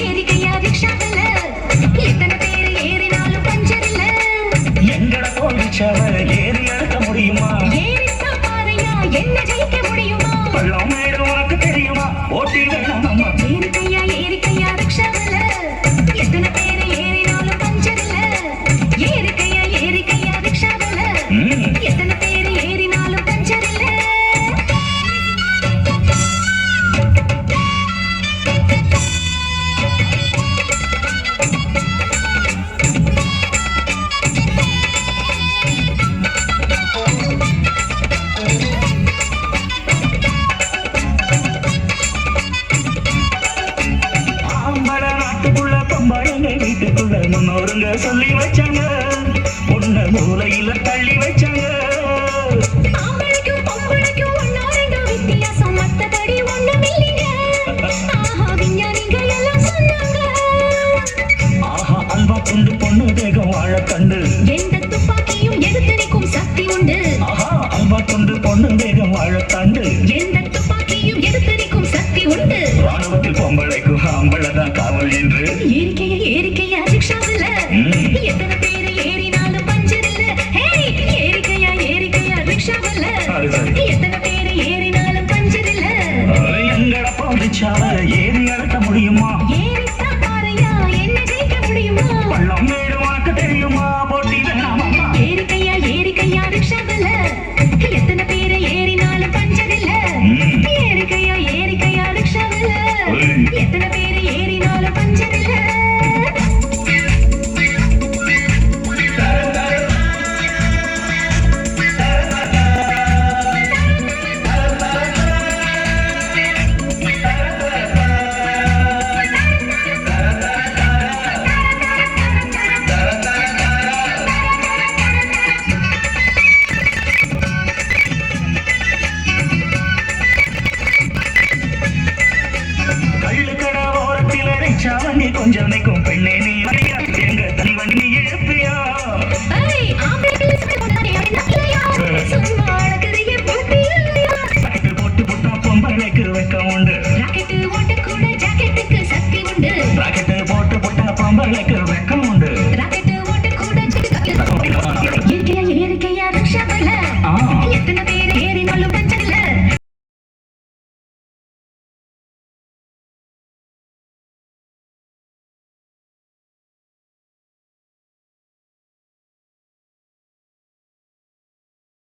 ஏறிக்கையா ரிக்ஷாவில் எத்தனை பேர் ஏறினாலும் பஞ்சர் இல்ல. எங்கட போலிச்சாவ ஏறி அழுத்த முடியுமா? ஏறித்தா பாறையா என்ன ஜெயிக்க முடியுமா? பள்ளம் மேடு உனக்கு தெரியுமா? ஓட்டி வேணாம் அம்மா. ஏறிக்கையா ரிக்ஷாவில் எத்தனை பேர் ஏறினாலும் பஞ்சர் இல்ல. ஏறிக்கையா ரிக்ஷாவில் எத்தனை பேர் ஏறினாலும் பஞ்சர் இல்ல. வீட்டுக்குள்ள முன்னோருங்க சொல்லி வச்சாங்க, உன்ன மூலையில தள்ளி வச்சாங்க. ஆம்பளைக்கும் பொம்பளைக்கும் ஒண்ணா ரெண்டோ வித்தியாசம், மத்தபடி ஒண்ணும் இல்லைங்க. ஆஹா விஞ்ஞானிங்க எல்லாம் சொன்னாங்க. ஆஹா அல்வா துண்டு பொண்ணு தேகம் வாழ கண்டு எந்த துப்பாக்கியும் எதிர்த்தரிக்கும் சக்தி உண்டு. ஆஹா அல்வா துண்டு பொண்ணு தேகம் வாழ கண்டு எந்த துப்பாக்கியும் எதிர்த்தரிக்கும் சக்தி உண்டு. ராணுவத்தில் பொம்பளைக்கும் ஆம்பளைதான் காவல் என்று ஏறிக்கையா ரிக்ஷாவில் எத்தனை பேர் ஏறினாலும் பஞ்சர் இல்ல. ஏறிக்கையா ரிக்ஷாவில் எத்தனை பேர் ஏறினாலும் பஞ்சர் இல்ல. எங்கட போலிச்சாவ ஏறி அழுத்த முடியுமா? ஏறித்தா பாறையா என்ன ஜெயிக்க முடியுமா? பள்ளம் மேடு உனக்கு தெரியுமா? போட்டி வேணாம் அம்மா. ஏறிக்கையா ரிக்ஷாவில் எத்தனை பேர் ஏறினாலும் பஞ்சர் இல்ல. ஏறிக்கையா ரிக்ஷாவில் எத்தனை பேர் ஏறினாலும் பஞ்சர் இல்ல. சாவணி கொஞ்சம் நிற்கும் பெண்ணே நீ எங்க தலைவண்ணி எழுப்பியா? போட்டு போட்டா பொம்பளைக்கு வைக்க உண்டு.